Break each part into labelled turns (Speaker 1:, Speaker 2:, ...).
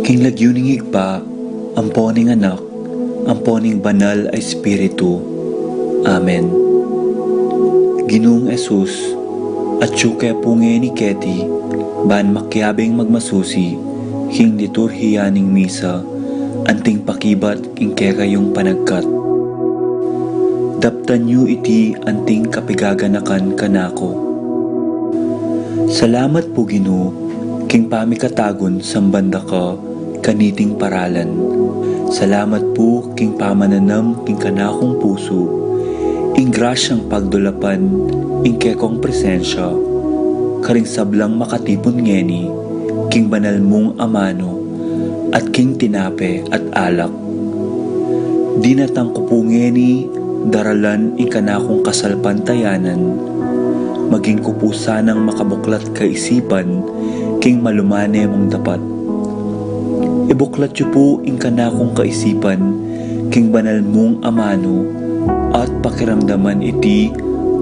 Speaker 1: King lagyuning higpa, amponing anak, amponing banal ay Espiritu. Amen. Ginoong Esus, at syuke punge ni Keti, ban makyabing magmasusi, king liturhiyaning misa, anting pakibat king kekayong panagkat. Daptan yu iti anting kapigaganakan kanako. Salamat po Ginoo, king pamikatagon sambanda ka, kaniting paralan. Salamat po king pamananam king kanakong puso, ing grasyang pagdulapan, ing kekong presensya, karing sablang makatipon ngeni, king banal mong amano, at king tinape at alak. Dinatang ko po ngeni, daralan ing kanakong kasalpantayanan, maging ko po sanang makabuklat kaisipan, king malumane mong dapat. Ibuklat yu po ing kanakong kaisipan, king banal mong amano, at pakiramdaman iti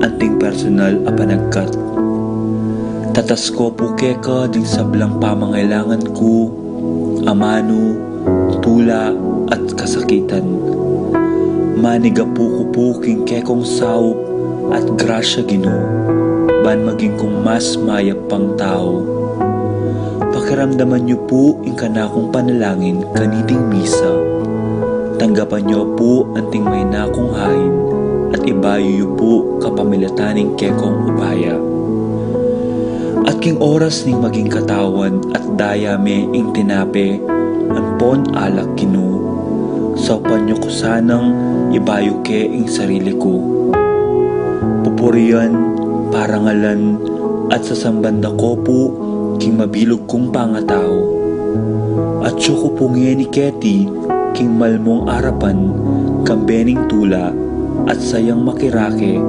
Speaker 1: anting personal a panagkat. Tatas ko po keka ding sablang pamangailangan ko, amano, tula at kasakitan. Maniga po ko po king kekong saup at grasya Ginoo, ban maging kong mas mayap pang tao. Pakiramdaman niyo po ing kanakong panalangin kaniting misa. Tanggapan niyo po anting may nakong hain at ibayo niyo po kapamilataning kekong ubaya. At king oras ning maging katawan at dayame ing tinape, ampon alak Ginoo. Saupan niyo ko sanang ibayo ke ing sarili ko. Pupurian, parangalan, at sasambanda ko po king mabilog kong pangatao. At syuko pungi ni Keti, king malmong arapan, kambening tula, at sayang makirake,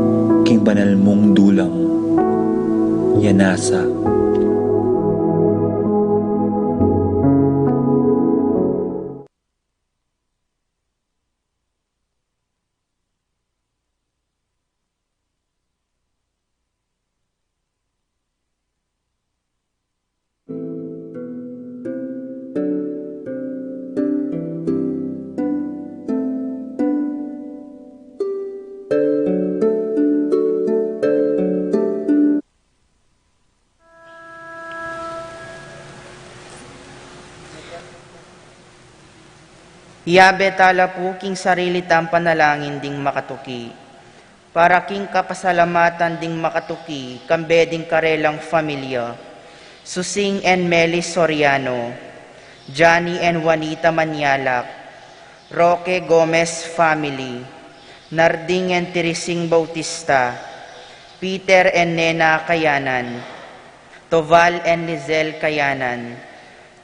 Speaker 1: king banal mong dulang. Yanasa.
Speaker 2: Iyabe tala po king sarili tam panalangin ding makatuki. Para king kapasalamatan ding makatuki, kambe ding karelang familia. Susing and Melis Soriano, Johnny and Juanita Manyalak, Roque Gomez family, Narding and Teresing Bautista, Peter and Nena Kayanan, Toval and Lizelle Kayanan,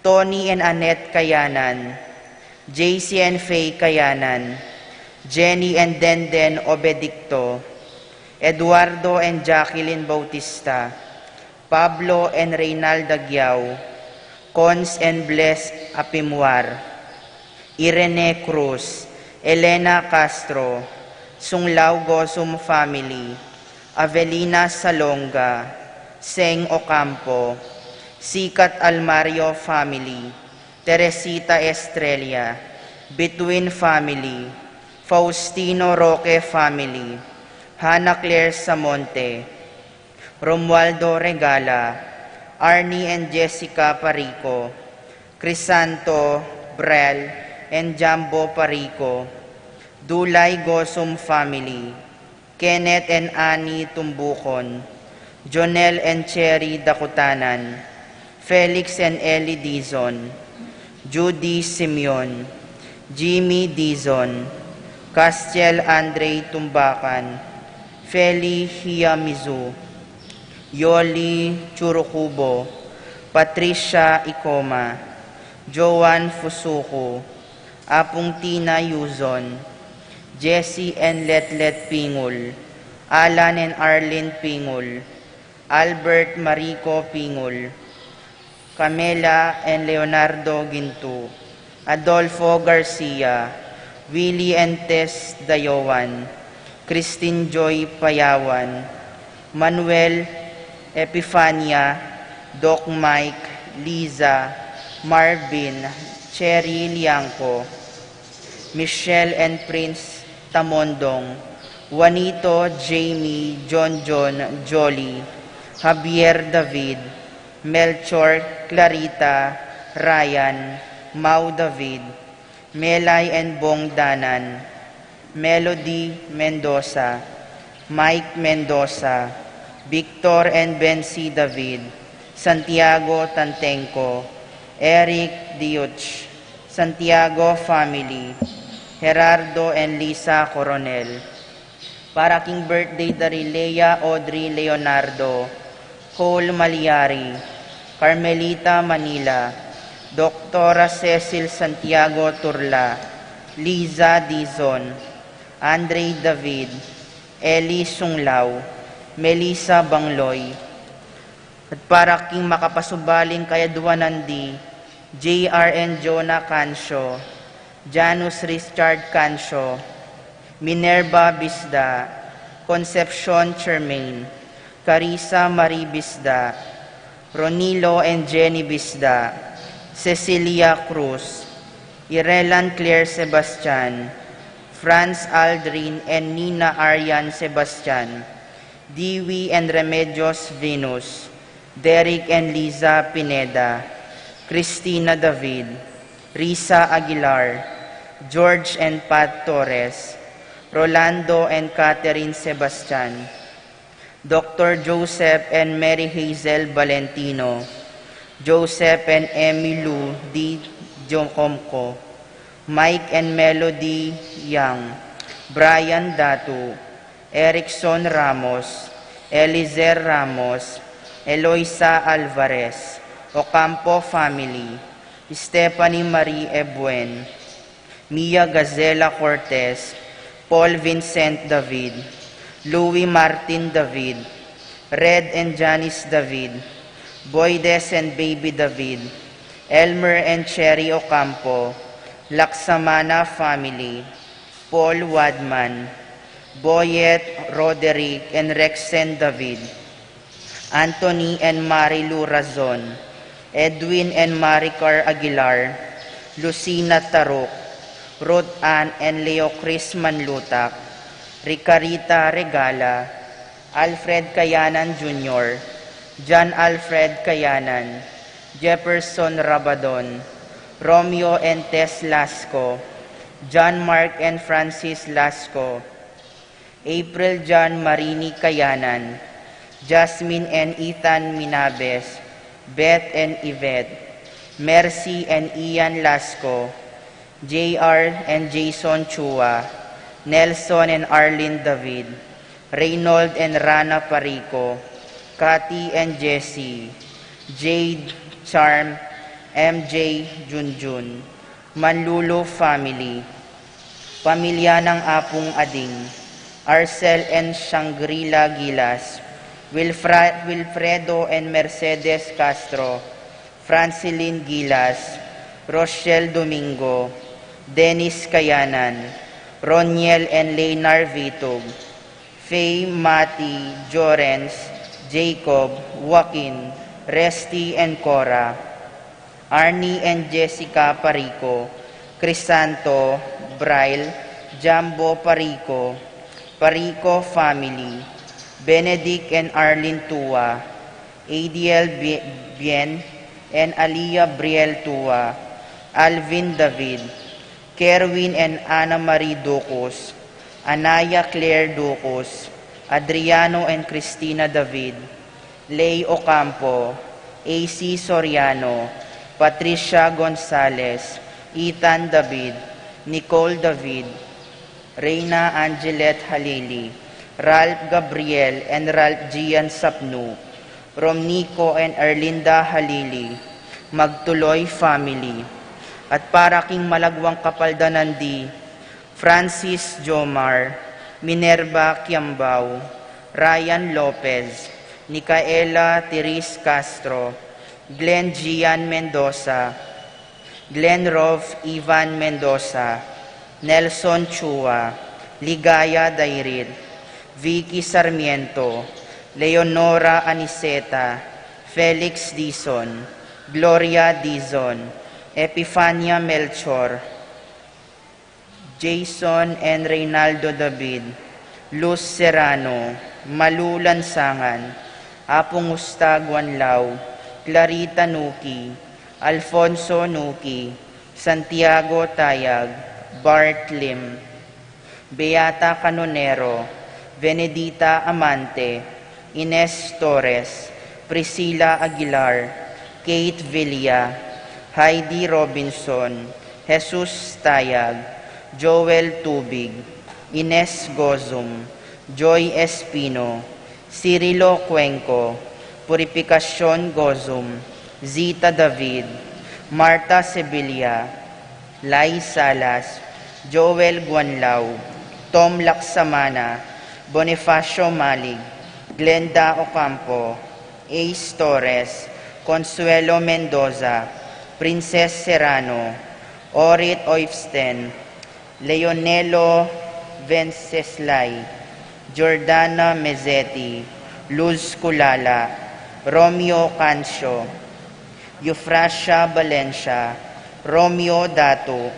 Speaker 2: Tony and Annette Kayanan, JC and Faye Kayanan, Jenny and Denden Obedicto, Eduardo and Jacqueline Bautista, Pablo and Reynalda Giao, Cons and Bless Apimwar, Irene Cruz, Elena Castro, Sunglao Gosum family, Avelina Salonga, Seng Ocampo, Sikat Almario family, Teresita Estrella, Between family, Faustino Roque family, Hannah Claire Samonte, Romualdo Regala, Arnie and Jessica Parico, Crisanto Brel and Jambo Parico, Dulay Gosum family, Kenneth and Annie Tumbukon, Jonel and Cherry Dakutanan, Felix and Ellie Dizon, Judy Simeon, Jimmy Dizon, Castiel Andre Tumbakan, Feli Hiamizu, Yoli Churukubo, Patricia Icoma, Joan Fusuko, Apong Tina Yuzon, Jessie and Letlet Pingul, Alan and Arlene Pingul, Albert Marico Pingul, Camela and Leonardo Gintu, Adolfo Garcia, Willie and Tess Dayowan, Christine Joy Payawan, Manuel Epifania, Doc Mike, Liza, Marvin, Cherry Liangco, Michelle and Prince Tamondong, Juanito, Jamie, John, Jolly, Javier David, Melchor, Clarita, Ryan, Mau David, Melay and Bong Danan, Melody Mendoza, Mike Mendoza, Victor and Bency David, Santiago Tantenco, Eric Diuch, Santiago family, Gerardo and Lisa Coronel. Para king birthday dari Lea Audrey Leonardo, Cole Maliari, Carmelita Manila, Doktora Cecil Santiago Turla, Liza Dizon, Andre David, Eli Sunglao, Melissa Bangloy. At para king makapasubaling kaya duwanandi, J.R. and Jonah Cancio, Janus Richard Cancio, Minerva Bisda, Concepcion Chermain, Carissa Marie Bisda, Ronilo and Jenny Bisda, Cecilia Cruz, Irelan Claire Sebastian, Franz Aldrin and Nina Arian Sebastian, Dewey and Remedios Venus, Derek and Liza Pineda, Cristina David, Risa Aguilar, George and Pat Torres, Rolando and Catherine Sebastian, Dr. Joseph and Mary Hazel Valentino, Joseph and Emmy Lou D. Jocomco, Mike and Melody Young, Brian Datu, Erickson Ramos, Elizer Ramos, Eloisa Alvarez, Ocampo family, Stephanie Marie Ebuen, Mia Gazela Cortez, Paul Vincent David, Louis Martin David, Red and Janice David, Boydes and Baby David, Elmer and Cherry Ocampo, Laksamana family, Paul Wadman, Boyet, Roderick and Rexen David, Anthony and Marilu Razon, Edwin and Maricar Aguilar, Lucina Tarok, Ruth Ann and Leo Chris Manlutak, Ricarita Regala, Alfred Kayanan Jr., John Alfred Kayanan, Jefferson Rabadon, Romeo and Tess Lasco, John Mark and Francis Lasco, April John Marini Kayanan, Jasmine and Ethan Minabes, Beth and Yvette, Mercy and Ian Lasco, JR and Jason Chua, Nelson and Arlene David, Reynold and Rana Parico, Cathy and Jessie, Jade, Charm, MJ Junjun, Manlulo family, Pamilya ng Apong Ading, Arcel and Shangri-La Gilas, Wilfredo and Mercedes Castro, Francilyn Gilas, Rochelle Domingo, Dennis Kayanan, Roniel and Leynar Vitog, Faye, Mati, Jorens, Jacob, Joaquin, Resty and Cora, Arnie and Jessica Parico, Crisanto, Braille, Jambo Parico, Parico family, Benedict and Arlene Tua, ADL Bien and Aliyah Briel Tua, Alvin David, Kerwin and Ana Marie Ducos, Anaya Claire Ducos, Adriano and Cristina David, Lay Ocampo, AC Soriano, Patricia Gonzalez, Ethan David, Nicole David, Reyna Angelet Halili, Ralph Gabriel and Ralph Gian Sapnu, Romnico and Erlinda Halili, Magtuloy Family, at para king malagwang kapaldanandi, Francis Jomar, Minerva Kiambao, Ryan Lopez, Nicaela Tiris Castro, Glenn Gian Mendoza, Glenn Rov Ivan Mendoza, Nelson Chua, Ligaya Dairit, Vicky Sarmiento, Leonora Aniceta, Felix Dizon, Gloria Dizon, Epifania Melchor, Jason and Reynaldo David, Luz Serrano, Malu Lansangan, Apong Ustag Wanlaw, Clarita Nuki, Alfonso Nuki, Santiago Tayag, Bart Lim, Beata Canonero, Benedita Amante, Ines Torres, Priscilla Aguilar, Kate Villa, Heidi Robinson, Jesus Tayag, Joel Tubig, Ines Gozum, Joy Espino, Cirilo Cuenco, Purificacion Gozum, Zita David, Marta Sevilla, Lai Salas, Joel Guanlao, Tom Laksamana, Bonifacio Malig, Glenda Ocampo, Ace Torres, Consuelo Mendoza, Princess Serrano, Orit Oifsten, Leonelo Venceslay, Jordana Mezzetti, Luz Culala, Romeo Cancio, Eufrasia Valencia, Romeo Dato,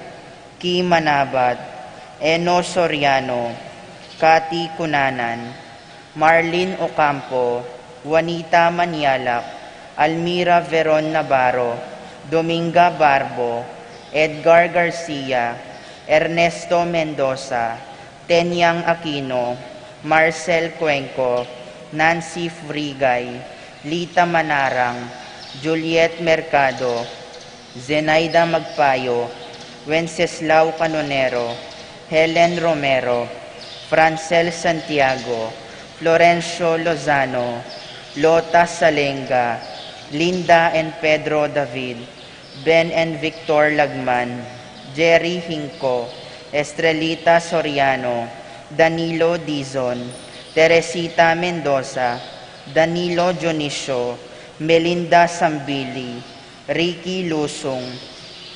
Speaker 2: Ki Manabat, Eno Soriano, Cathy Cunanan, Marlene Ocampo, Juanita Manialak, Almira Veron Navarro, Dominga Barbo, Edgar Garcia, Ernesto Mendoza, Tenyang Aquino, Marcel Cuenco, Nancy Frigay, Lita Manarang, Juliet Mercado, Zenaida Magpayo, Wenceslao Canonero, Helen Romero, Francel Santiago, Florencio Lozano, Lota Salenga, Linda and Pedro David, Ben and Victor Lagman, Jerry Hinco, Estrelita Soriano, Danilo Dizon, Teresita Mendoza, Danilo Dionisio, Melinda Sambili, Ricky Lusong,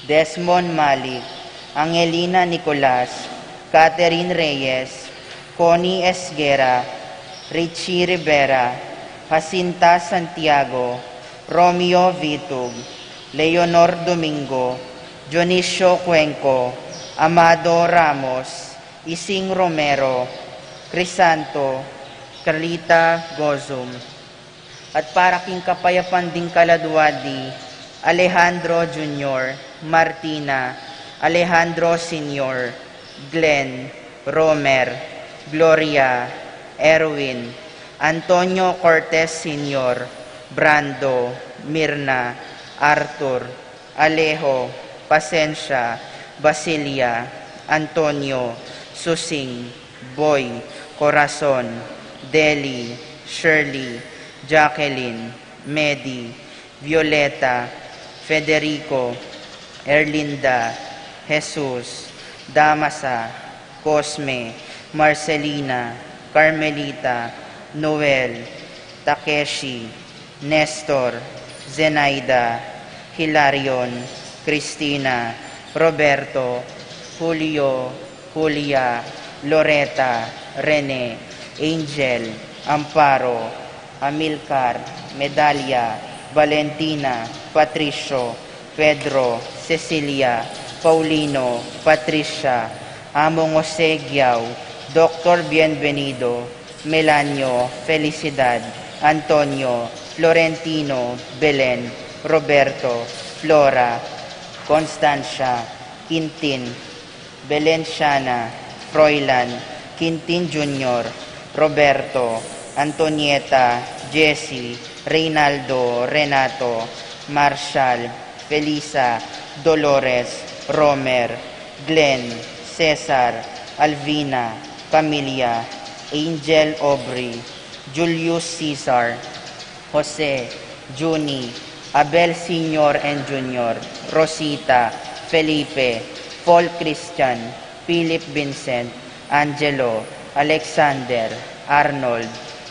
Speaker 2: Desmond Malik, Angelina Nicolas, Catherine Reyes, Connie Esguera, Richie Rivera, Jacinta Santiago, Romeo Vitug, Leonor Domingo, Dionisio Cuenco, Amado Ramos, Ising Romero, Crisanto, Carlita Gozum, at para king kapayapan ding kaladwadi, Alejandro Jr., Martina, Alejandro Sr., Glenn, Romer, Gloria, Erwin, Antonio Cortez Sr., Brando, Mirna, Arthur, Alejo, Pasencia, Basilia, Antonio, Susing, Boy, Corazon, Deli, Shirley, Jacqueline, Medi, Violeta, Federico, Erlinda, Jesus, Damasa, Cosme, Marcelina, Carmelita, Noel, Takeshi, Nestor, Zenaida, Hilarion, Cristina, Roberto, Julio, Julia, Loretta, Rene, Angel, Amparo, Amilcar, Medalia, Valentina, Patricio, Pedro, Cecilia, Paulino, Patricia, Among Jose Giao, Dr. Bienvenido, Melanio, Felicidad, Antonio, Florentino, Belen, Roberto, Flora, Constancia, Quintin, Belenciana, Froilan, Quintin Jr., Roberto, Antonieta, Jessie, Reynaldo, Renato, Marshall, Felisa, Dolores, Romer, Glenn, Cesar, Alvina, Camilla, Angel Aubrey, Julius Caesar, Jose, Juni, Abel Sr. and Jr., Rosita, Felipe, Paul Christian, Philip Vincent, Angelo, Alexander, Arnold,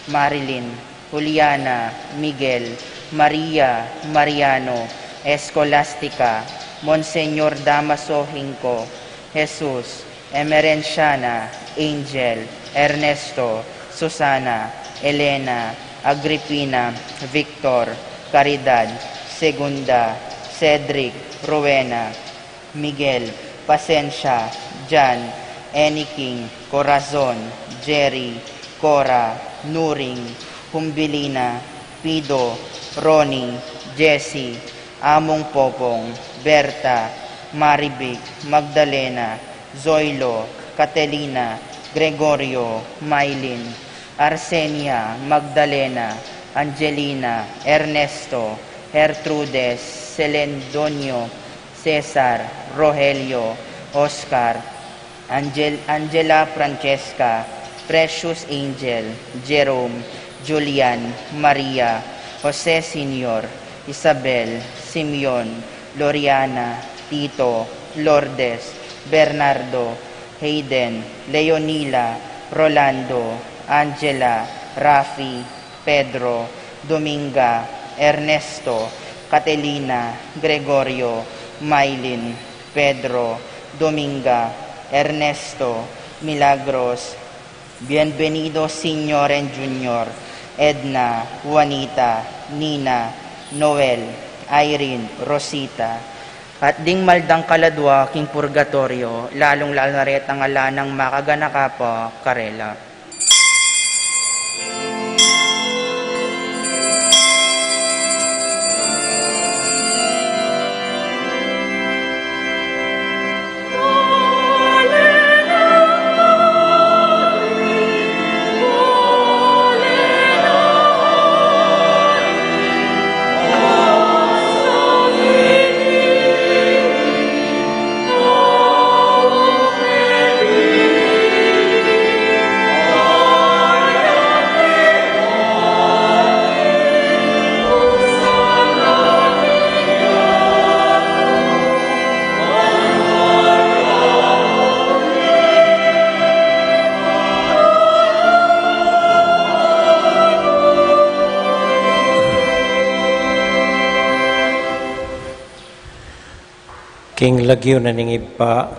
Speaker 2: Marilyn, Juliana, Miguel, Maria, Mariano, Escolastica, Monseñor Damaso Hinco, Jesus, Emerenciana, Angel, Ernesto, Susana, Elena, Agripina, Victor, Caridad, Segunda, Cedric, Rowena, Miguel, Pasensya, Jan, Eniking, Corazon, Jerry, Cora, Nuring, Humbilina, Pido, Ronnie, Jessie, Among Popong, Berta, Marivic, Magdalena, Zoilo, Catelina, Gregorio, Maylin, Arsenia, Magdalena, Angelina, Ernesto, Gertrudes, Celendonio, Cesar, Rogelio, Oscar, Angela Francesca, Precious Angel, Jerome, Julian, Maria, Jose Senior, Isabel, Simeon, Loriana, Tito, Lourdes, Bernardo, Hayden, Leonila, Rolando, Angela, Rafi, Pedro, Dominga, Ernesto, Catelina, Gregorio, Maylin, Pedro, Dominga, Ernesto, Milagros, Bienvenido Senior and Junior, Edna, Juanita, Nina, Noel, Irene, Rosita, at ding maldang kaladwa king purgatorio, lalong-lalo na rin ang ala ng makaganaka Karela.
Speaker 3: King lagyo na ning iba,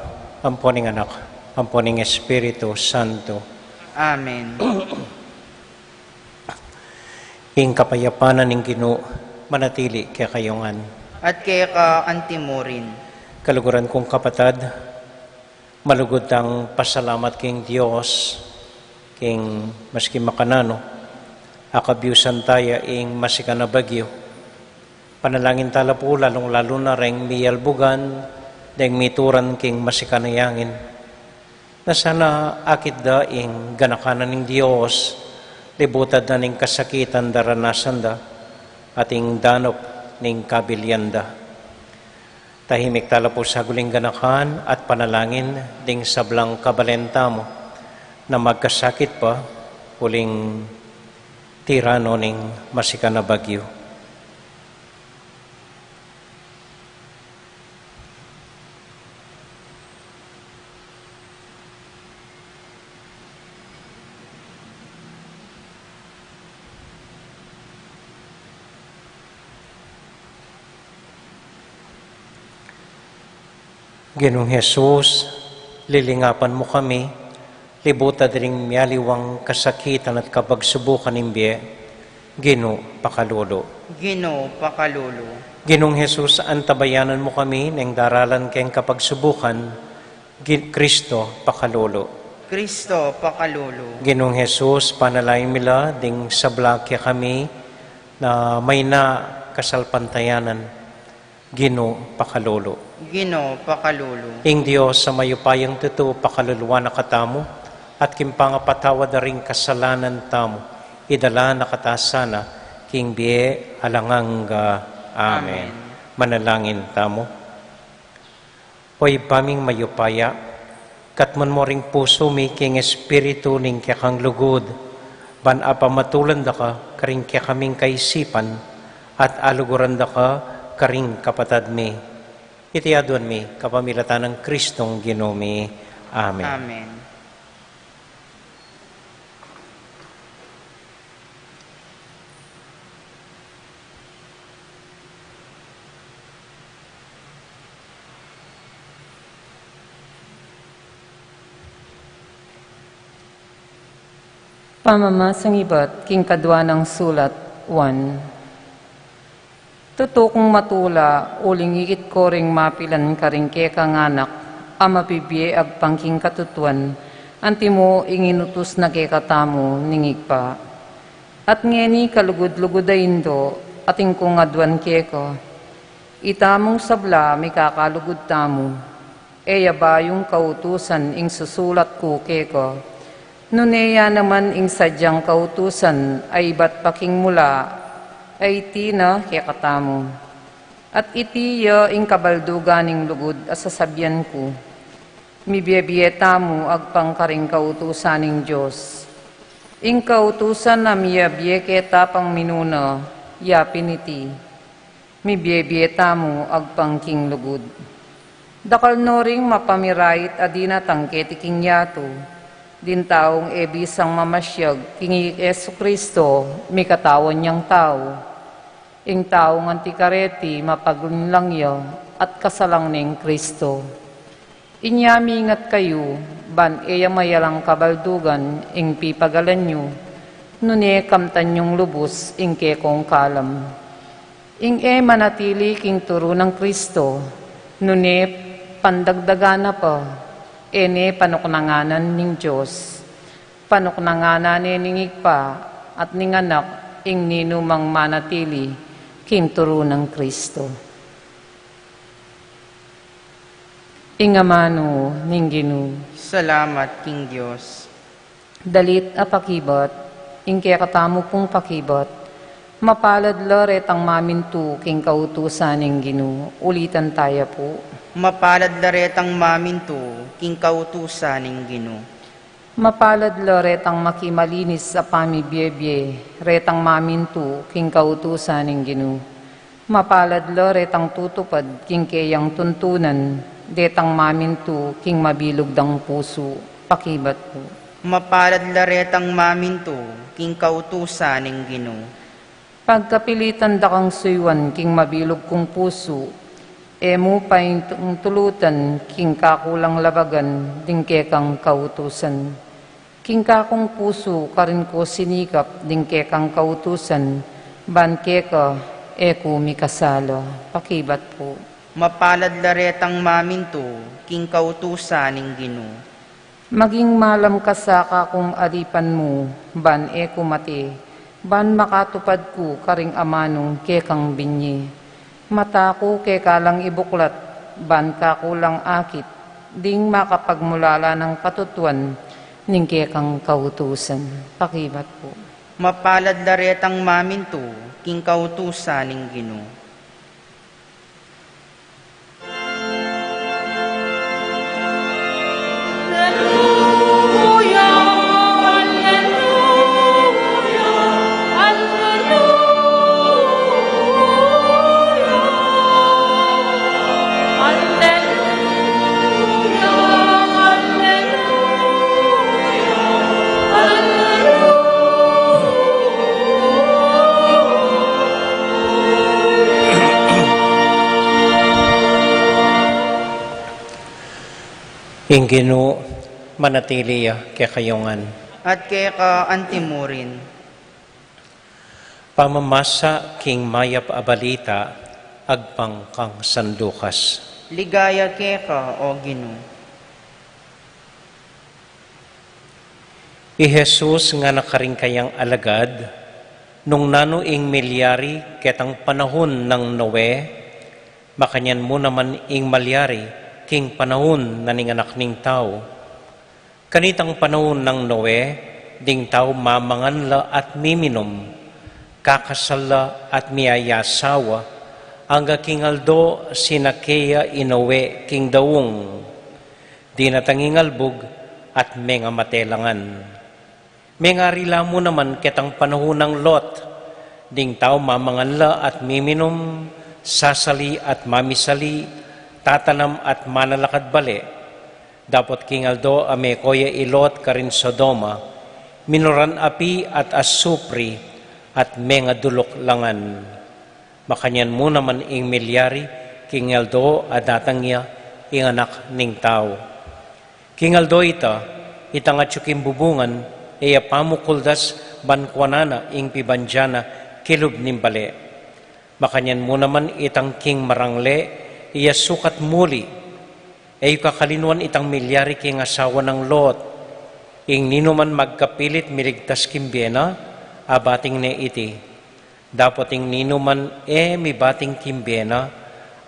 Speaker 3: amponing anak, amponing Espiritu Santo.
Speaker 2: Amen.
Speaker 3: King kapayapanan ning Ginoo, manatili kaya kayongan.
Speaker 2: At kaya ka antimurin.
Speaker 3: Kaluguran kong kapatad, malugod ang pasalamat king Dios, king maski makanano, akabyusan taya ing masikana bagyo. Panalangin tala po, lalong-lalo na ring miyalbugan, deng mituran king masikanayangin. Na sana akit da ing ganakanan ng Diyos, libutad na ning kasakitan daranasan da, ating danop ning kabilyanda. Tahimik tala po sa guling ganakan at panalangin ding sablang kabalenta mo, na magkasakit pa, huling tirano ning masikana bagyo. Ginoong Jesus, lilingapan mo kami, libuta ring miyaliwang kasakitan at kapagsubukan imbiye, Ginoo pakalolo.
Speaker 2: Ginoo pakalolo.
Speaker 3: Ginoong Jesus, antabayanan mo kami ng daralan kayong kapagsubukan, Kristo pakalolo.
Speaker 2: Kristo pakalolo.
Speaker 3: Ginoong Jesus, panalain mila ding sablakya kami na may na kasalpantayanan, Ginoo pakalolo.
Speaker 2: Ginoo pakalolo.
Speaker 3: Ing Diyos sa mayupayang totoo pakaluluwa na katamo at kimpangapatawad na ring kasalanan tamo, idala na katasana king biye alanganga. Amen. Manalangin tamo. Hoy paming mayupaya, katman mo ring puso mi king espiritu ning kakang lugod, ban apamatulan da ka, karing kaya kaming kaisipan, at aluguran da ka, karing kapatad mi. Itiaduan mi, kapamilatan ng Kristong Ginoo. Amen.
Speaker 2: Amen.
Speaker 4: Pamamasang iba't king kadwa ng sulat 1. Tutukong matula, uling ikit ko ring mapilan karing kekang anak, ama bibye ag pangking katutuan, anti mo inginutos na kekatamo ningig pa. At ngeni kalugod-lugod indo, ating kong adwan keko, itamong sabla may kakalugod tamo, eya ba yung kautusan ing susulat ko keko, nuneya naman ing sadyang kautusan ay ba't paking mula ay tina kekatamo. At itiya ing kabalduganing lugod asasabyan ko. Mibiyabiyeta mo agpang karing kautusaning Diyos. Ing kautusan na miyabiyeketa pang minuna, yapin iti. Mibiyabiyeta mo agpang king lugod. Dakal no ring mapamirait adina tangketiking yato. Din taong ebisang mamasyag, kingi Yesu Kristo, may katawan niyang tao. Ing taong antikareti, mapaglunlangyo, at kasalang ning Kristo. Inyamingat kayo, ban eya mayalang kabaldugan, ing pipagalan nyo, nune kamtan yung lubos, ing kekong kalam. Ing manatili king turo ng Kristo, nune pandagdagan na pa, ene panuknanganan ning Diyos, panuknanganan ningig pa, at ninganak ing ninumang manatili, king turo ng Kristo. Ingamano ning Ginoo,
Speaker 2: Salamat, King Diyos.
Speaker 4: dalit a pakibat, ing kaya katamo pong pakibat, mapalad laret ang mamintu king kautusan ning Ginoo, ulitan tayo po.
Speaker 2: Mapalad laretang maminto, king kautusan ng Ginoo.
Speaker 4: Mapalad la retang makimalinis sa pamibiyebye, retang mamintu, king kautusan ng Ginoo. Mapalad la retang tutupad, king kayang tuntunan, detang mamintu, king mabilog dang puso, pakibat po.
Speaker 2: Mapalad laretang maminto, king kautusan ng Ginoo.
Speaker 4: Pagkapilitan da kang suywan, king mabilog kong puso, emo paing tulutan, king kakulang labagan, dingke kang kautusan. King kakong puso, karin ko sinikap, dingke kang kautusan, banke ka, eko mikasala. Pakibat po.
Speaker 2: Mapalad laretang maminto, king kautusan ng Ginoo.
Speaker 4: Maging malam ka sa kakong adipan mo, ban eko mati, ban makatupad ko, karing amanong kekang binye. Mata ko ke kalang ibuklat, ban kakulang akit, ding makapagmulala ng katutuan, ning kekang kautusan. Pakibat po.
Speaker 2: Mapalad laretang maminto, king kautusan ng Ginoo.
Speaker 3: Ing Ginoo, manatili kaya kayongan.
Speaker 2: At kaya ka antimurin.
Speaker 3: Pamamasa king mayap abalita, agpang kang sandukas.
Speaker 2: Ligaya kaya ka, o Ginoo.
Speaker 3: I Jesus nga nakaring kayang alagad, nung nano ing milyari ketang panahon ng Noe, makanyan mo naman ing malyari, king panahon na ninganak ning tao. Kanitang panahon ng Noe, ding tao mamangan la at miminom, kakasal la at miyayasawa, angga king aldo sinakeya inowe king dawong, di natangingalbog at menga matelangan. May ngarila mo naman ketang panahon ng Lot, ding tao mamanganla at miminom, sasali at mamisali, tatanam at manalakad bali. Dapat kingaldo ame koya ilot karin Sodoma, minoran api at asupri at menga dulok langan. Makanyan mo naman ing milyari, kingaldo adatang niya ing anak ning tao. Kingaldo itang atsukim bubungan, iya pamukuldas bankwanana ing pibanjana kilub nimbali. Makanyan mo naman itang king marangle, iya sukat muli, ay kakalinuan itang milyari king asawa ng Lot, ing ninuman magkapilit miligtas kimbiyena, abating ne iti. Dapat ing ninuman mi bating kimbiyena,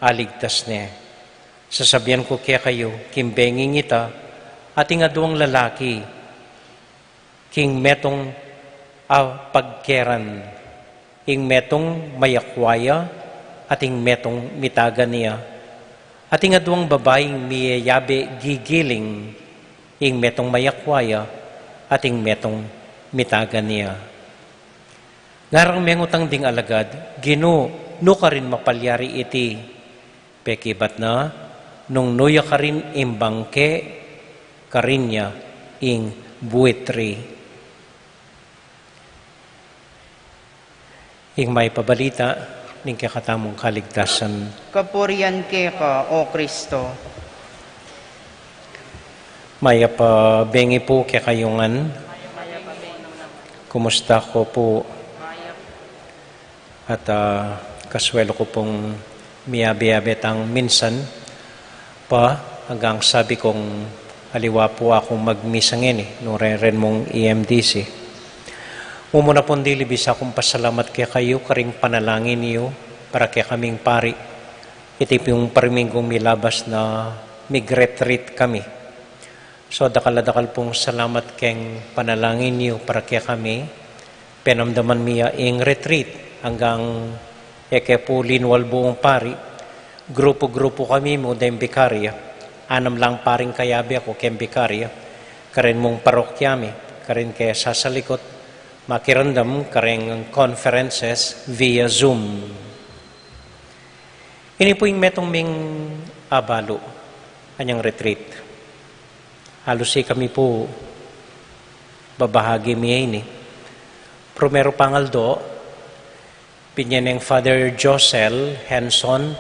Speaker 3: aligtas ne. Sasabihan ko kaya kayo, kimbenging ita, ating aduang lalaki, king metong pagkeran, ing metong mayakwaya, ating metong mitaga niya, ating aduang babaeng miyayabe gigiling, ing metong mayakwaya, ating metong mitaga niya. Ngarang mengutang ding alagad, no ka rin mapalyari iti, pekibat na, nung nuya ka rin imbangke, karinya ing buitri. Ing may pabalita, ning kakatamong kaligtasan.
Speaker 2: Kapurian ka, O Kristo.
Speaker 3: Maya pa bengi po kaya kayungan. Kumusta ko po? At kaswelo ko pong miyabi-abetang minsan pa hanggang sabi kong aliwa po akong magmisangin nung ren mong EMDC. Umuna pong dilibis akong pasalamat kaya kayo karing panalangin niyo para kaya kaming pari. Itip yung parimingong milabas na mig-retreat kami. So dakal pong salamat keng panalangin niyo para kaya kami penamdaman miya ing retreat hanggang po linwal buong pari. Grupo-grupo kami mo dahil bikarya. 6 lang paring kayabi ako kem bikarya. Karin mong parokyami. Karin kaya sasalikot. Makirandam karing conferences via Zoom. Ini po yung metong ming abalo. Kanyang retreat. Halos kami po babahagi miya ini. Primero pangaldo, pinyan ng Father Josel Henson,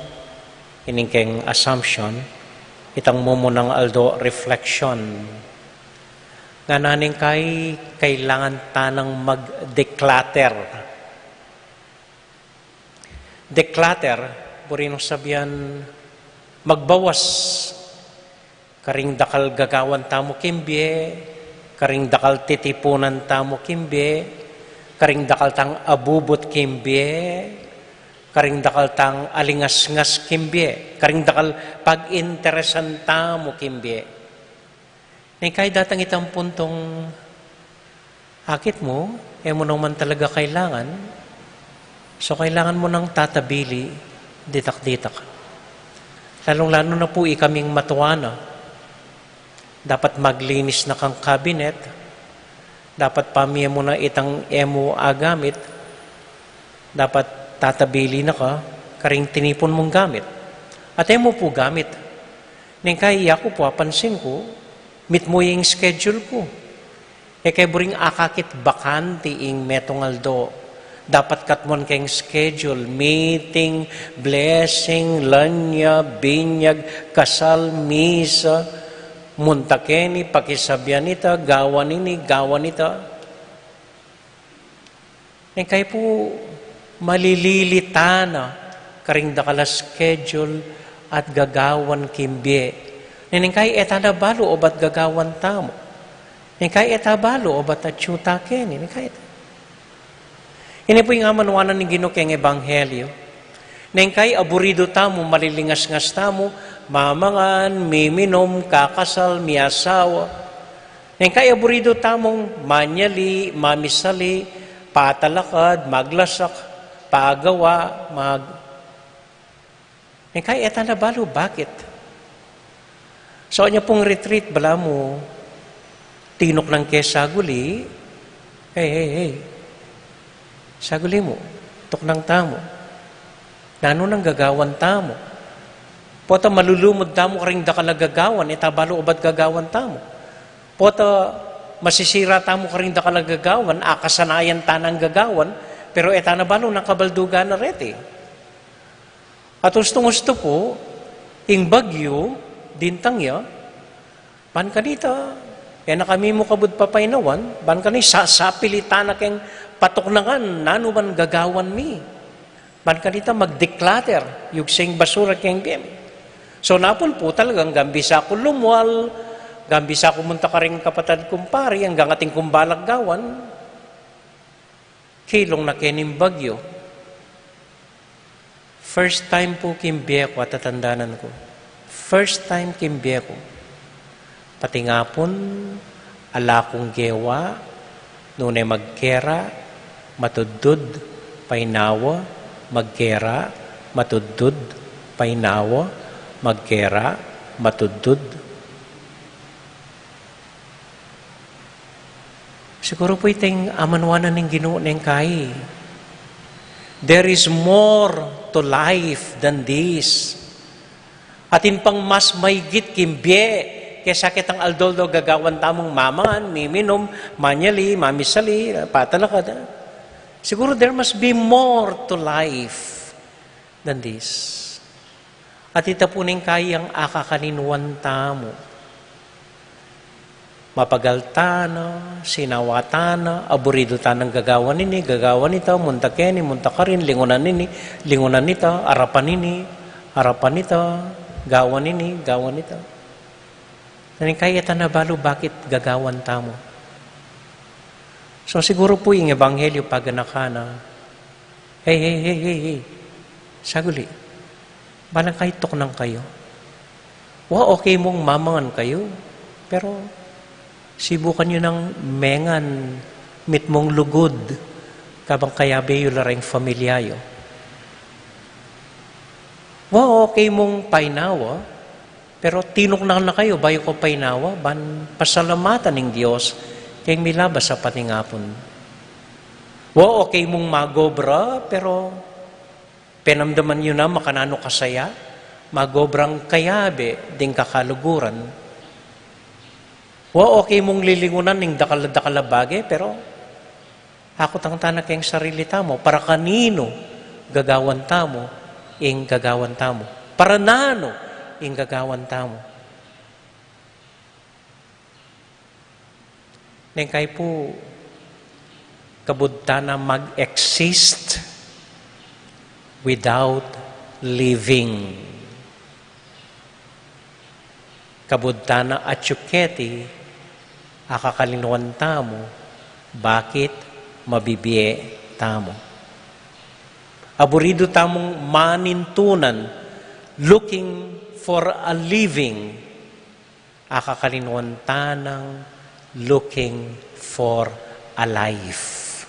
Speaker 3: iningkeng Assumption, itang mumunang aldo reflection. Nga naning kailangan tanang mag-declutter. Declutter, purinong sabihan, magbawas. Karing dakal gagawan tamo kimbye, karing dakal titipunan tamo kimbye, karing dakal tang abubot kimbye, karing dakal tang alingas-ngas kimbye, karing dakal pag-interesan tamo kimbye. Kay datang itang puntong akit mo, mo naman talaga kailangan. So kailangan mo nang tatabili, ditak-ditak. Lalong-lalo na po ikaming matuwana. Dapat maglinis na kang kabinet. Dapat pamiya mo na itang emo agamit. Dapat tatabili na ka, karing tinipon mong gamit. At emo po gamit. Nang kaya ko po, pansin ko, meet mo yung schedule ko. Kaya buring akakit bakanti ing metongaldo. Dapat katmon kayong schedule, meeting, blessing, lanya, binyag, kasal, misa, muntakeni, pakisabyan nita, gawan nita. Kaya po, malililita na karing dakala schedule at gagawan kimbye. Kaya etada balo o ba't gagawan tamo. Kaya etada balo o ba't atsyuta keni. Ini po yung amanuanan ng ginukeng ebanghelyo. Neng kay aburido tamo, malilingas-ngas tamo, mamangan, miminom, kakasal, miasawa. Neng kay aburido tamong manyali, mamisali, patalakad, maglasak, pagawa, Neng kay etan na balo, bakit? So, anya pong retreat, bala mo, tinok ng kesaguli, Hey. Saguli mo, tuknang tamo. Nano nang gagawan tamo. Pota malulumod tamo karing da ka nagagawan, itabalo ubad gagawan tamo. Pota masisira tamo karing da ka nagagawan, akasanayan tanang gagawan, pero etana balo nakabaldugan na rete. At gusto po, ing bagyo, dintangya, ban kanita, na kami mo kabud papainawan, ban kani sasapilitan na keng patuknangan, nano man gagawan mi. Ban kanita mag-declutter, yung sing basura keng biyem. So napon po talagang gambisa ko lumwal, gambisa ko munta ka rin kapatid kumpari, hanggang ating kumbalag gawan, kilong na kenim bagyo. First time po kimbiye ko at tatandanan ko. First time kimbiye ko. Pati nga pon, ala kong gewa, nunay magkera, matudud, painawa, magkera, matudud, painawa, magkera, matudud. Siguro po iting amanwanan ng Ginoo ng kai. There is more to life than this. Atin pang mas maygit kimbye, kaya sakit ang aldoldo gagawan tamong mamangan, miminom, manyali, mamisali, patalakad. Siguro there must be more to life than this. At itapunin kayang akakaninuan tamo. Mapagaltana, sinawatana, aburido tanang gagawan nini, gagawan nito, muntakeni, muntakarin, lingunan nini, lingunan nito, arapan nini, arapan nito, gawan nini, gawan nito. Nanin kaya tanabalo bakit gagawan tamo. So siguro po yung ebanghelyo pag nakana, hey, saguli, balang kayo tuknang kayo. Okay mong mamangan kayo, pero sibukan nyo ng mengan, mit mong lugod, kabang kayabe yung lareng familyayo. Okay mong painawa, pero tinok na kayo, bayo ko painawa, ban pasalamatan ng Diyos, kayong milabas sa patingapon. Okay mong magobra, pero penamdaman nyo na makanano kasaya, magobrang kayabe, ding kakaluguran. Okay mong lilingunan ng dakala-dakalabage, pero ako tang tanak kayong sarili tamo, para kanino gagawan tamo, ing gagawan tamo. Para nano, ing gagawan tamo. Neng kay po kabudta na mag-exist without living. Kabudta na atsuketi akakalinuan tamo, bakit mabibiye tamo. Aburido tamong manintunan, looking for a living, akakalinuan tanang looking for a life.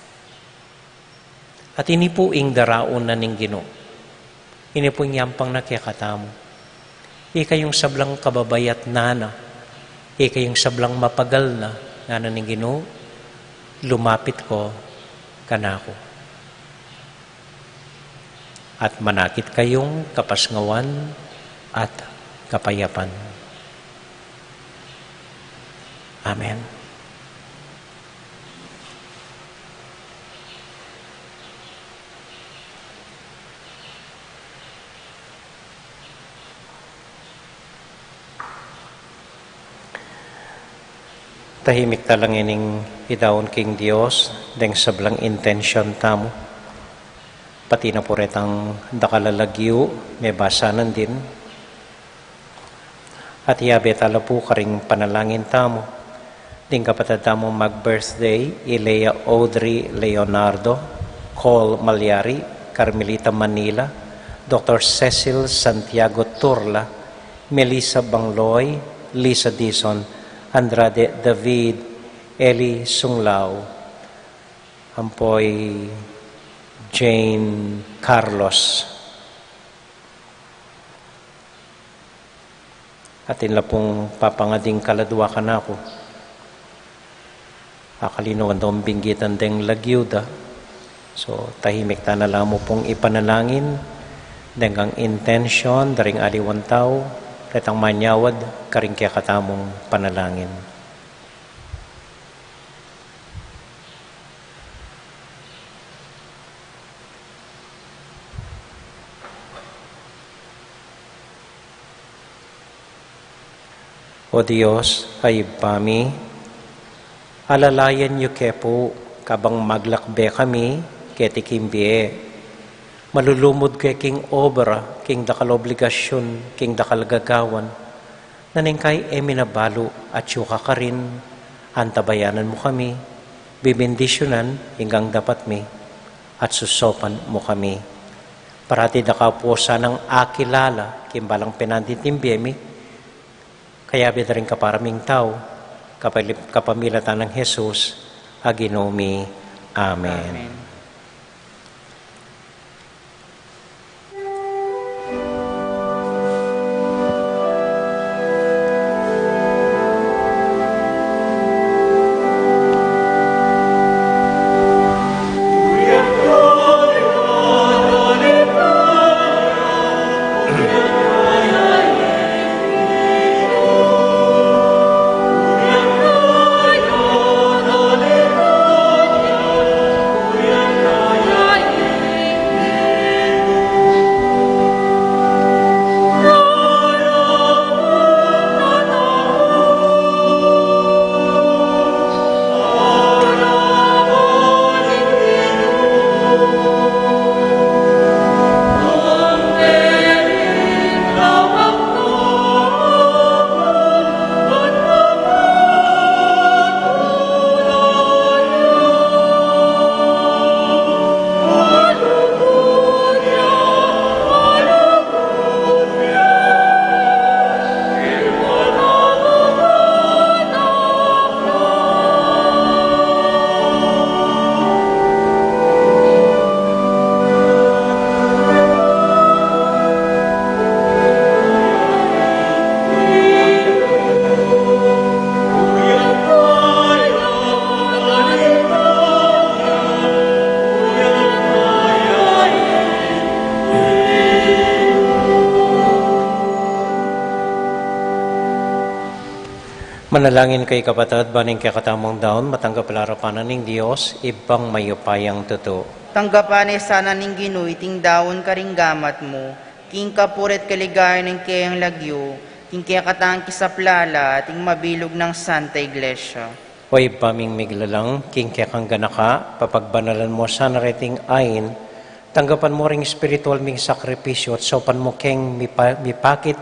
Speaker 3: At ini po ing daraon na ning Ginoo. Ini po nyampang nakikatamo. Kayong sablang kababayat nana, kayong sablang mapagal na, nga ning Ginoo, lumapit ko kanako. At manakit kayong kapasngawan at kapayapan. Amen. Tahimik talang ining idawon king Dios deng sablang intention tamo. Pati na po retang dakalalagyo, may basanan din. At yabe tala po karing panalangin tamo. Ding kapatid tamo mag-birthday, Ilea Audrey Leonardo, Cole Malyari, Carmelita Manila, Dr. Cecil Santiago Turla, Melissa Bangloy, Lisa Dison, Andrade David, Eli Sunglao, Ampoy Jane Carlos. Atin la pong papangading kaladwa ka na ako. Akalinuan daw binggitan deng lagyuda. So, tahimik ta na lang mo pong ipanalangin dengan intention daring aliwan tao, retang manyawad, karing kaya katamong panalangin. O Diyos, ay pami, alalayan yu kepo, kabang maglakbe kami, ketikimbie. Malulumod kay king obra, king dakal obligasyon, king dakal gagawan, naningkay eminabalo at yuka ka rin, antabayanan mo kami, bibendisyonan hinggang dapat mi, at susopan mo kami. Parati da ka po sanang akilala, kimbalang pinantintimbie mi, kaya rin kaparaming tao, kapamilatan ng Jesus, aginomi. Amen.
Speaker 2: Amen.
Speaker 3: Manalangin kay kapatid, baning kaya katamong daon, matanggap larapanan ng Diyos, ibang mayupayang totoo.
Speaker 2: Tanggapan sana ning Ginoo iting daon karing gamat mo, king kapuret kaligayan ng kayang lagyo, king kaya katang kisaplala, ting mabilog ng Santa Iglesia.
Speaker 3: O ibaming miglalang, king kaya kang ganaka, papagbanalan mo sana reting ayin, tanggapan mo ring spiritual ming sakripisyo at sopan mo king mipakit,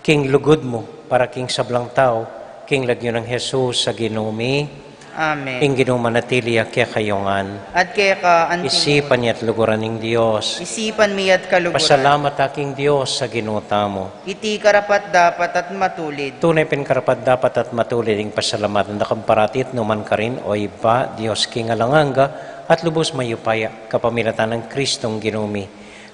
Speaker 3: king lugod mo, para king sablang tao, king lagyo ng Jesus sa ginumi,
Speaker 2: Amen.
Speaker 3: king ginumanatili kaya kayongan.
Speaker 2: At kaya ka,
Speaker 3: Isipan niya at luguran ng Diyos.
Speaker 2: isipan mi at kaluguran.
Speaker 3: Pasalamat aking Diyos sa ginuta mo.
Speaker 2: Iti karapat dapat at matulid.
Speaker 3: Tunay pinkarapat dapat at matulid ang pasalamatan na kamparatit numan ka rin o iba, Diyos king alanganga at lubos mayupaya kapamilatan ng Kristong ginumi.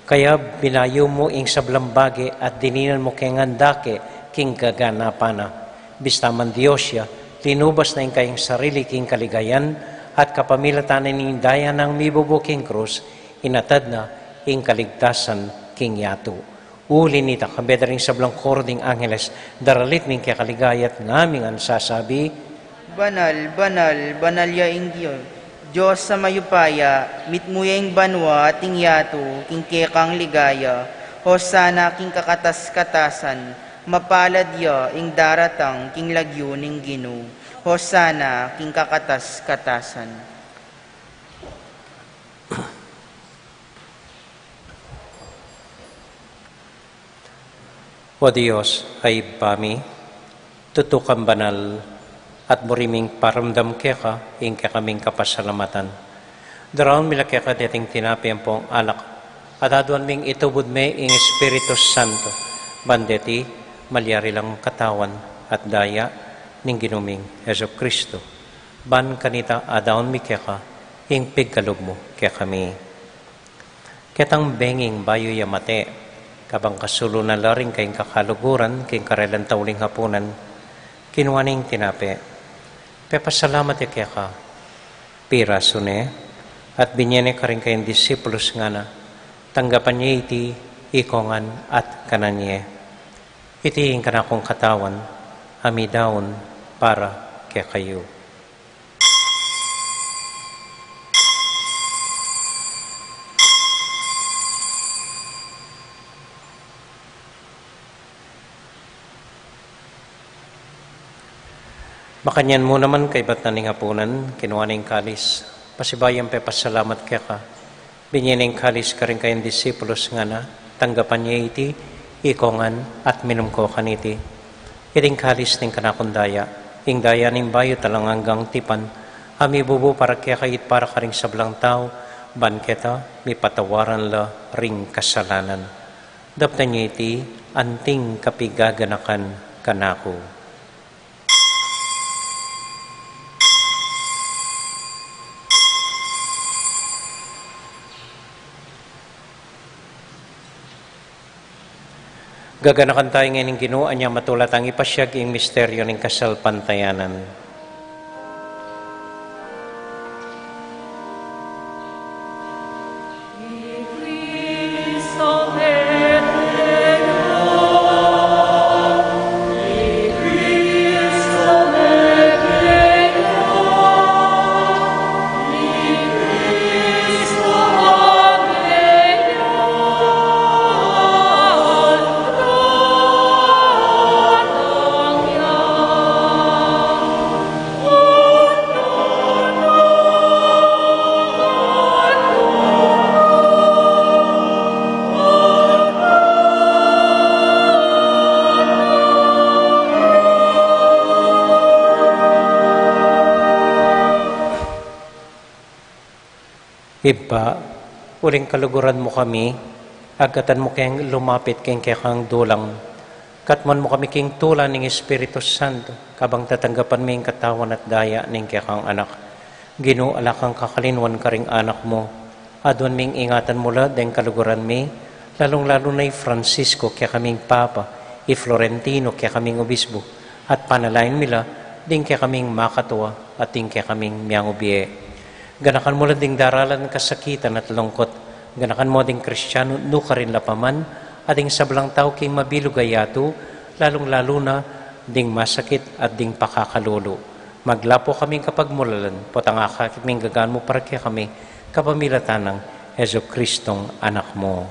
Speaker 3: Kaya binayo mo ing sablambage at dininan mo kay ngandake king gaganapana. Bistaman Diyos siya, linubas na yung kayong sarili king kaligayan at kapamilatan ng daya ng mibubuking krus, inatad na ing kaligtasan king yato. Uli nita, kabeda rin sa blangkor ding angeles, daralit ning kaya kaligayat naming ang sasabi,
Speaker 2: Banal, banal, banal ya ing Diyos sa mayupaya, mitmuya ing banwa at ing yato, king kekang ligaya, hosana king kakatas-katasan, mapalad ya ing daratang king lagyo ning Ginoo. Hosana king kakatas-katasan.
Speaker 3: O Diyos ay pami, tutukan banal at muriming paramdam keka, ing kaming kapasalamatan. Daraon mila keka dating tinapi ang pong alak, at aduan ming itubod me ing Espiritu Santo, bandeti, malyari lang katawan at daya ning ginuming Heso Kristo. Ban kanita adaon mi keka, ing pigkalog mo kaya kami. Ketang benging bayo yamate, kabang kasulo na laring kayong kakaluguran, kayong karelan tauling hapunan, kinuwaning tinape. Pepasalamat ya kaya ka, piraso ne, at binyene ka rin kayong disipulos nga na, tanggapan niya iti ikongan at kananye. Iti ka na kong katawan, amidawon para kaya kayo. Makanyan mo naman kay ba't naning hapunan, kinuha ng kalis. Pasibayang pe pasalamat kaya ka. Binyan ng kalis ka rin kayong disipulos nga na, tanggapan niya iti, ikongan at minum ko kaniti. Iting kalis ng kanakundaya, ing daya ng bayo talang hanggang tipan, ami bubo para kaya kayit para ka rin sablang tao, banketa, mi patawaran la ring kasalanan. Dapta niya iti, anting kapigaganakan kanako. Gaganakan tayo ngayon ng Ginoo anya matulat ang ipasyag ing misteryo ng kasal pantayanan. Iba, uling kaluguran mo kami, agatan mo kayang lumapit kayang kayang dulang. Katman mo kami kayang tula ng Espiritu Santo, kabang tatanggapan mo yung katawan at daya ng kayang anak. Ginoo alakang kakalinwan ka ring anak mo. Adwan ming ingatan mo la dahil kaluguran mi, lalong-lalo na Francisco kaya kaming Papa, Florentino kaya kaming Obispo, at panalain mila, din kaya kaming makatuwa at din kaya kaming miyangubie. Ganakan mo lang ding daralan kasakitan at lungkot. Ganakan mo ding Kristiyano no ka rin lapaman, ading sablang tao king mabilugayato, lalong-lalo na ding masakit at ding pakakalolo. Maglapo kaming kapag mulalan, potang kaming gagaan mo para kaya kami, kapamilatan ng Heso Kristong anak mo.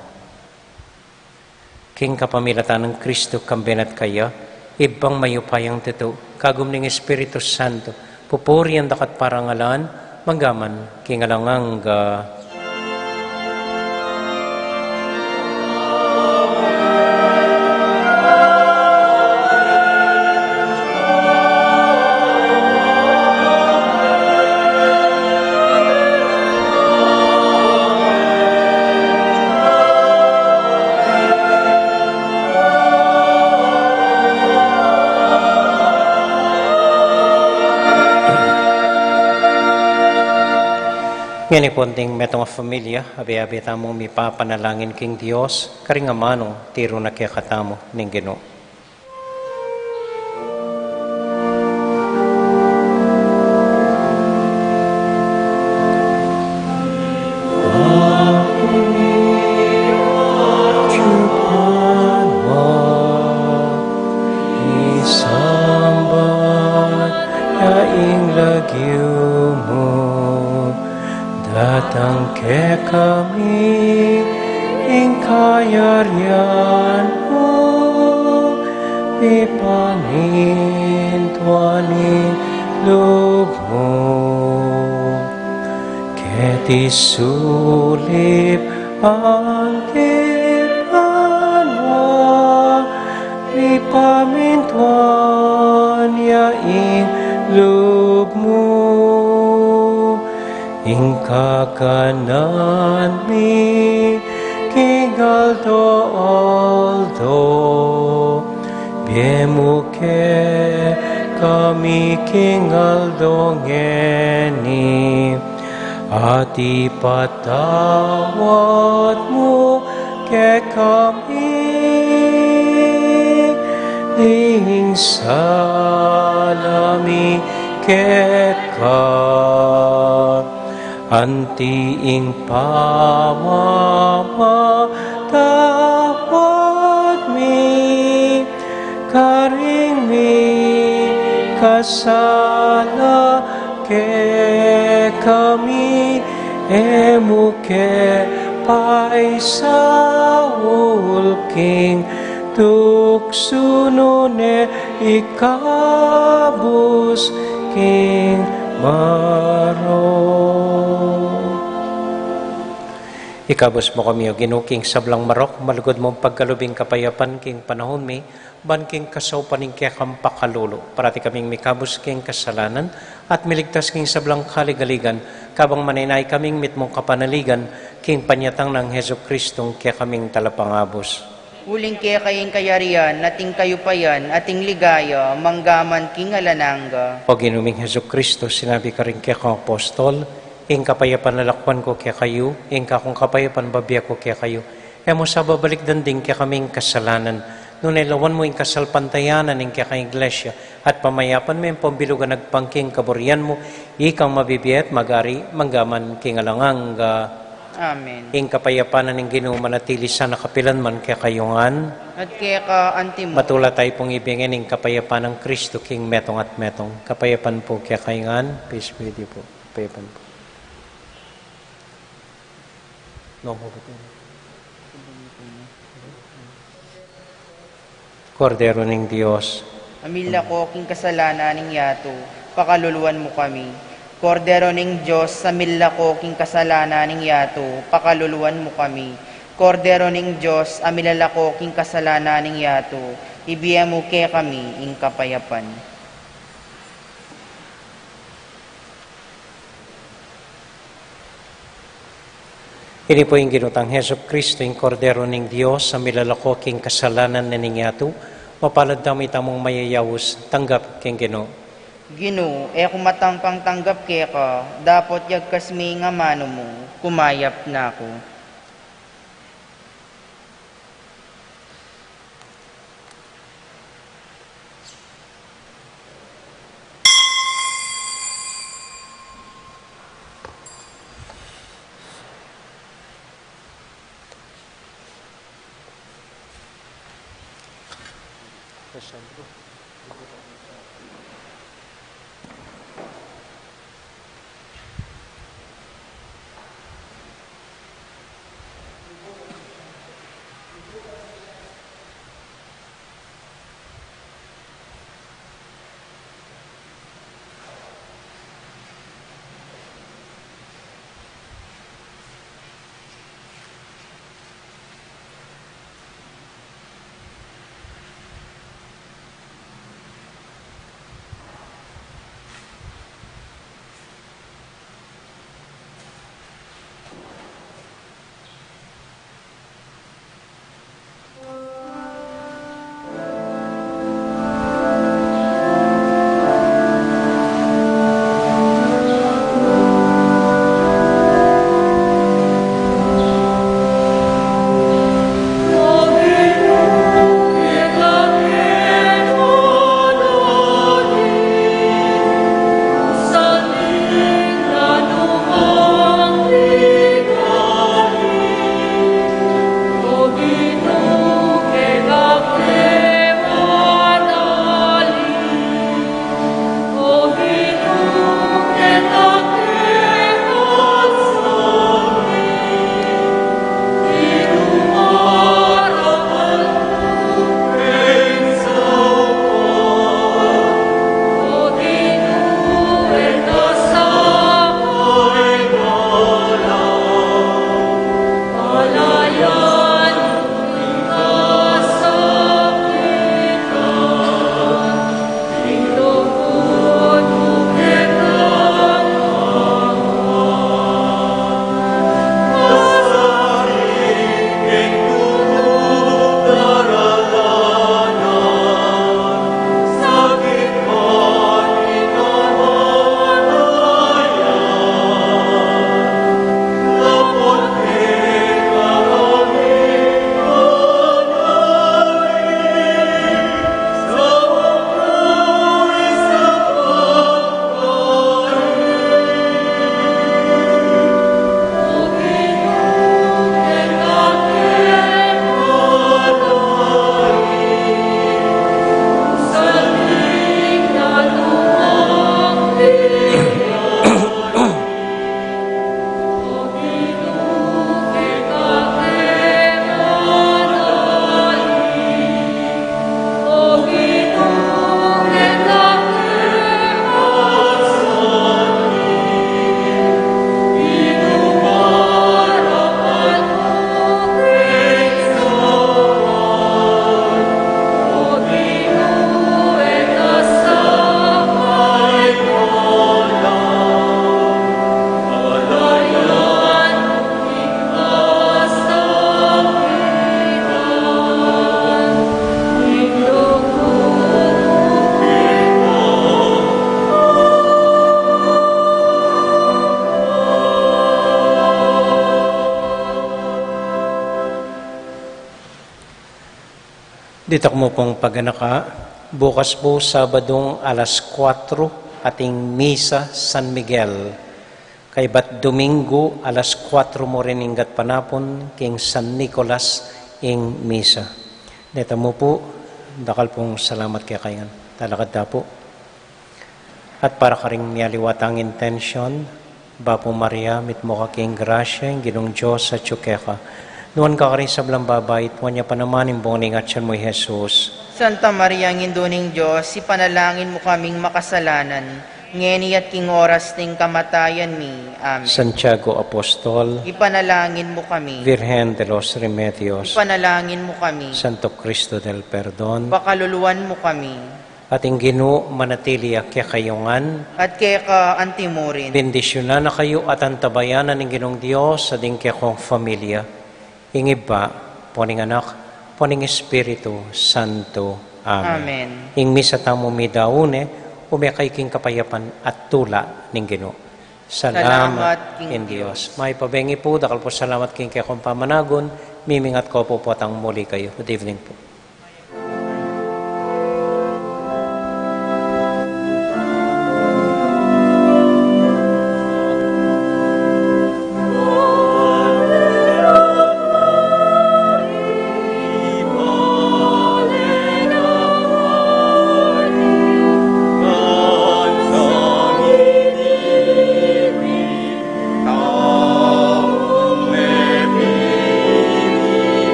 Speaker 3: King kapamilatan ng Kristo kambenat kaya, ibang mayupayang tito, kagum ng Espiritu Santo, pupurian dakat parangalan, manggaman kingalangang Ngani konting metong familia, abi-abi tamong mipapanalangin king Dios, karingamano, tiro na kaya katamo ning Ginoo. Datang ke kami, ingkayarian mo, ipanintuanin loob mo. Keti sulip ang tipanwa, ipamintuan yaing loob mo. Ingka kanan mi kingaldo aldo biemu ke kami kingaldo ngeni ati patawat mo ke kami ing salami ke ka antiing pamamatawad mi, karing mi kasala ke kami, emuke paisaul king tuksunone ikabus king maro. Ikabos mo kami o ginuking sablang marok, malugod mong pagkalubing kapayapan king panahon mi, ban king kasaw paning kaya kang pakalulo, parati kaming mikabos king kasalanan, at miligtas king sablang kaligaligan, kabang maninay kaming mitmong kapanaligan, king panyatang ng Heso Kristong kaya kaming talapangabos.
Speaker 2: Uling kaya kayong kayarian, nating kayupayan, ating ligaya, manggaman king alananga.
Speaker 3: O ginuming Heso Kristo, sinabi ka rin kaya kang apostol, ing kapayapan lalakwan ko kaya kayo, ing kakong kapayapan babya ko kaya kayo. Emo sa babalik danding kaya kaming kasalanan, nunay lawan mo ing kasalpantayanan ing kaya kang iglesia, at pamayapan mo yung pambilugan nagpangking kaburian mo, ikang mabibiyat magari, manggaman king alangang
Speaker 2: Amen.
Speaker 3: ing kapayapanan ng Ginoo manatili sa nakapilan man kaya kayungan.
Speaker 2: At kaya ka antimo.
Speaker 3: Matula tayo pong ibigin ng kapayapan ng Kristo king metong at metong. Kapayapan po kaya kayungan. Peace be with you po. Kapayapan po. No, Kordero ng Diyos,
Speaker 2: Amila ko king kasalanan ning yato, pakaluluan mo kami. Kordero ning Diyos, amila ko king kasalanan ning yato, pakaluluan mo kami. Kordero ning Diyos, amilala ko king kasalanan ning yato, ibiya mo ke kami ing kapayapan.
Speaker 3: ini po yung ginutang Heso Kristo, yung Kordero ng Diyos, sa milalako king kasalanan na ninyato, mapalad dami tamong mayayawos, tanggap king Ginoo.
Speaker 2: Ginoo, kung matampang tanggap ke ka, dapat yagkas mi nga mano mo, kumayap na ako.
Speaker 3: Dito mo pong paganaka, bukas po Sabadong alas 4 ating misa San Miguel. Kay bat Domingo alas 4 mo rin inggat panapon king San Nicolas ing misa. Dito mo po, dakal pong salamat kaya kayan. Talakad na po. At para ka rin niyaliwatang intention, Bapo Maria, mit mo ka king grasya, ang ginong Diyos sa tsukeka. Nuwan ka rin sa blang babay, tuwan niya pa naman yung bongning at siyan mo, Jesus.
Speaker 2: Santa Maria, ang Induning Diyos, ipanalangin mo kaming makasalanan, ngeni at king oras ng kamatayan mi. Amen.
Speaker 3: Santiago Apostol,
Speaker 2: Ipanalangin mo kami.
Speaker 3: Virgen de los Remedios,
Speaker 2: Ipanalangin mo kami.
Speaker 3: Santo Cristo del Perdon,
Speaker 2: Pakaluluan mo kami.
Speaker 3: ating Ginoo manatili kaya kayongan,
Speaker 2: At kaya ka antimurin.
Speaker 3: bendisyonan na kayo at antabayanan ng Ginong Diyos sa ding kaya kong familia. Ingiba, poning anak, poning Espiritu Santo. Amen.
Speaker 2: Amen.
Speaker 3: Ing misa tamo mi daune, umekay king kapayapan at tula ng Ginoo.
Speaker 2: Salamat,
Speaker 3: Salamat
Speaker 2: King
Speaker 3: king Diyos. May pabengi po, dakal po salamat king kaya kong pamanagon, mimingat ko po potang muli kayo. Good evening po.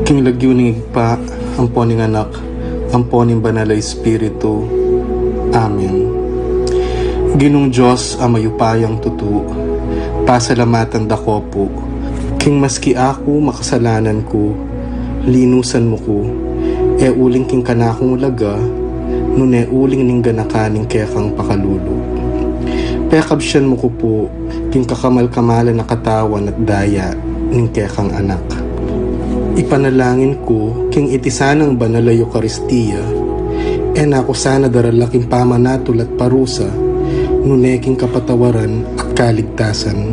Speaker 5: King lagyuning igpa, amponing anak, amponing banal na Espiritu. Amen. Ginong Diyos amayupayang tutu, pasalamatan dako po. King maski ako makasalanan ko, linusan mo ko, e uling king kanakong ulaga, nune uling ning ganakaning kaya kang pakalulu. Pekabsyan mo ko po, king kakamal-kamalan na katawan at daya, ning kaya kang anak. Ipanalangin ko, king itisanang banal na Eucharistia, e nako sana daralaking pamanatul at parusa, nuneking kapatawaran at kaligtasan.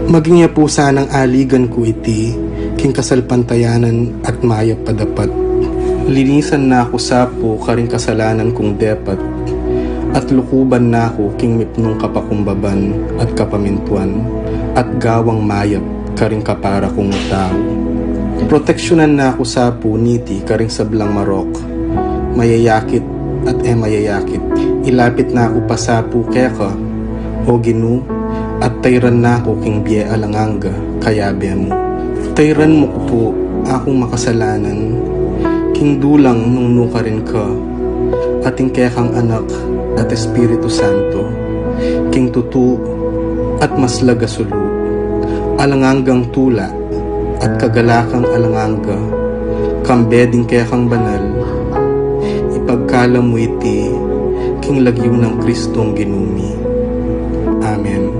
Speaker 5: Maging niya po sanang aligan ko iti, king kasalpantayanan at mayap padapat. Linisan na ako sapo karing kasalanan kong depat, at lukuban na ako king mipnong kapakumbaban at kapamintuan, at gawang mayap karing kapara kong tao. Proteksyonan na ako sa puniti karing sablang marok, mayayakit at mayayakit. Ilapit na ako pa sa keka, o Ginu, at tayran na ako king biye alanganga, kayabe mo. Tayran mo ko po akong makasalanan, king dulang nung nuka rin ka, ating kekang anak at Espiritu Santo, king tutu at maslaga sulu, alangangang tula, at kagalakang alanganga, kambeding kekang banal, ipagkala mo iti, king lagyo ng Kristong ginumi. Amen.